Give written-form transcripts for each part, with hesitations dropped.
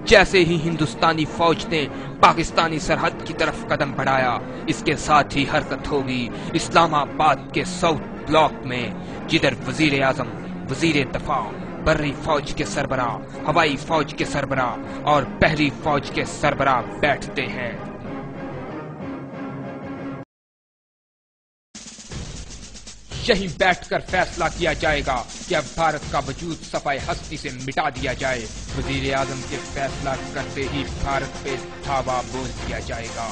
जैसे ही हिंदुस्तानी फौज ने पाकिस्तानी सरहद की तरफ कदम बढ़ाया, इसके साथ ही हरकत होगी इस्लामाबाद के साउथ ब्लॉक में, जिधर वजीर आजम, वजीर दफा, बर्री फौज के सरबराह, हवाई फौज के सरबराह और बहरी फौज के सरबराह बैठते हैं। यहीं बैठकर फैसला किया जाएगा कि अब भारत का वजूद सफाए हस्ती से मिटा दिया जाए। वजीर आजम के फैसला करते ही भारत पे धावा बोल दिया जाएगा।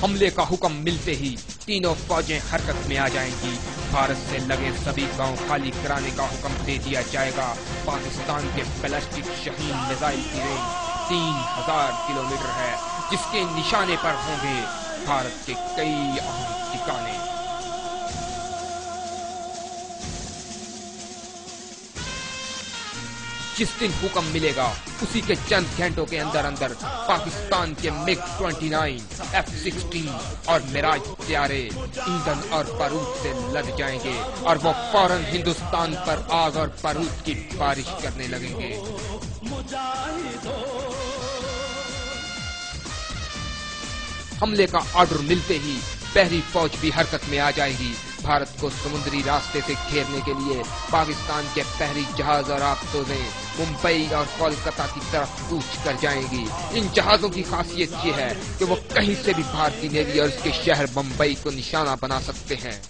हमले का हुक्म मिलते ही तीनों फौजें हरकत में आ जाएंगी। भारत से लगे सभी गांव खाली कराने का हुक्म दे दिया जाएगा। पाकिस्तान के बैलिस्टिक शाहीन मिसाइल की रेंज 3000 किलोमीटर है, जिसके निशाने पर होंगे भारत के कई अहम ठिकाने। जिस दिन हुक्म मिलेगा उसी के चंद घंटों के अंदर अंदर पाकिस्तान के MiG-29, F-16 और मिराज हथियारे ईंधन और बारूद से लद जाएंगे और वो फौरन हिंदुस्तान पर आग और बारूद की बारिश करने लगेंगे। हमले का ऑर्डर मिलते ही बहरी फौज भी हरकत में आ जाएगी। भारत को समुद्री रास्ते से घेरने के लिए पाकिस्तान के बहरी जहाज और आबदोजें मुंबई और कोलकाता की तरफ कूच कर जाएंगी। इन जहाजों की खासियत ये है कि वो कहीं से भी भारतीय नेवी और उसके शहर मुंबई को निशाना बना सकते हैं।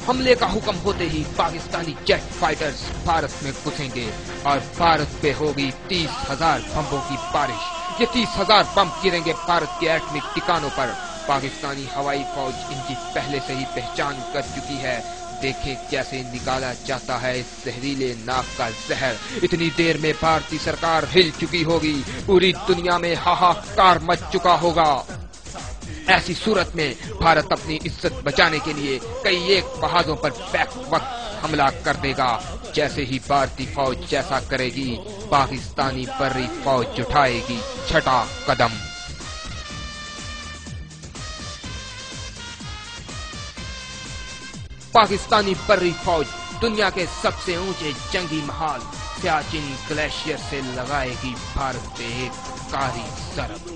हमले का हुक्म होते ही पाकिस्तानी जेट फाइटर्स भारत में घुसेंगे और भारत पे होगी 30,000 बम्बों की बारिश। ये 30,000 बम गिरेंगे भारत के एटमिक ठिकानों पर। पाकिस्तानी हवाई फौज इनकी पहले से ही पहचान कर चुकी है। देखें कैसे निकाला जाता है इस जहरीले नाक का जहर। इतनी देर में भारतीय सरकार हिल चुकी होगी, पूरी दुनिया में हाहाकार मच चुका होगा। ऐसी सूरत में भारत अपनी इज्जत बचाने के लिए कई एक जहाजों पर बैक वक्त हमला कर देगा। जैसे ही भारतीय फौज जैसा करेगी, पाकिस्तानी बर्री फौज उठाएगी छठा कदम। पाकिस्तानी बर्री फौज दुनिया के सबसे ऊंचे जंगी महाल सियाचिन ग्लेशियर से लगाएगी भारत पे एक कारी सरब।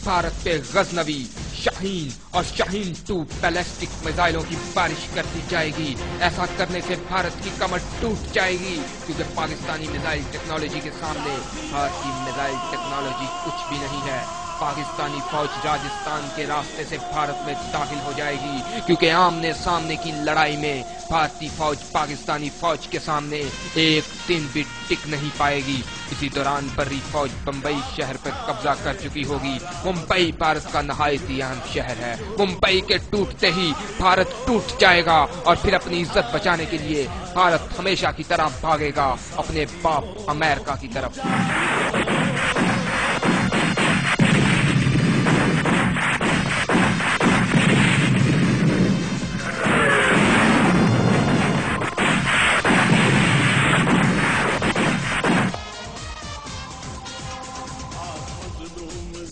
भारत पे गजनवी, शाहीन और शाहीन 2 बैलिस्टिक मिसाइलों की बारिश कर दी जाएगी। ऐसा करने से भारत की कमर टूट जाएगी, क्योंकि पाकिस्तानी मिसाइल टेक्नोलॉजी के सामने भारतीय मिसाइल टेक्नोलॉजी कुछ भी नहीं है। पाकिस्तानी फौज राजस्थान के रास्ते से भारत में दाखिल हो जाएगी, क्योंकि आमने सामने की लड़ाई में भारतीय फौज पाकिस्तानी फौज के सामने एक दिन भी टिक नहीं पाएगी। इसी दौरान बर्री फौज बम्बई शहर पर कब्जा कर चुकी होगी। मुंबई भारत का नहायत ही अहम शहर है। मुंबई के टूटते ही भारत टूट जाएगा और फिर अपनी इज्जत बचाने के लिए भारत हमेशा की तरह भागेगा अपने बाप अमेरिका की तरफ।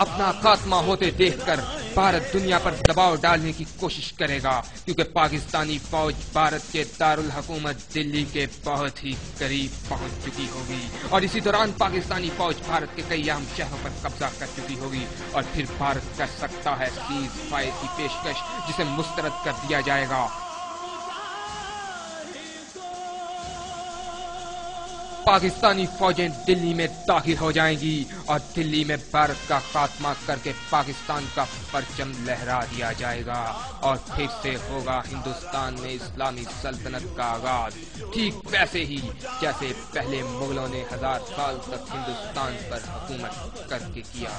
अपना खात्मा होते देखकर भारत दुनिया पर दबाव डालने की कोशिश करेगा, क्योंकि पाकिस्तानी फौज भारत के दारुल हुकूमत दिल्ली के बहुत ही करीब पहुंच चुकी होगी और इसी दौरान पाकिस्तानी फौज भारत के कई अहम शहरों पर कब्जा कर चुकी होगी और फिर भारत कर सकता है सीज फायर की पेशकश, जिसे मुस्तरद कर दिया जाएगा। पाकिस्तानी फौजें दिल्ली में दाखिल हो जाएंगी और दिल्ली में भारत का खात्मा करके पाकिस्तान का परचम लहरा दिया जाएगा और फिर से होगा हिंदुस्तान में इस्लामी सल्तनत का आगाज, ठीक वैसे ही जैसे पहले मुगलों ने 1000 साल तक हिंदुस्तान पर हुकूमत करके किया।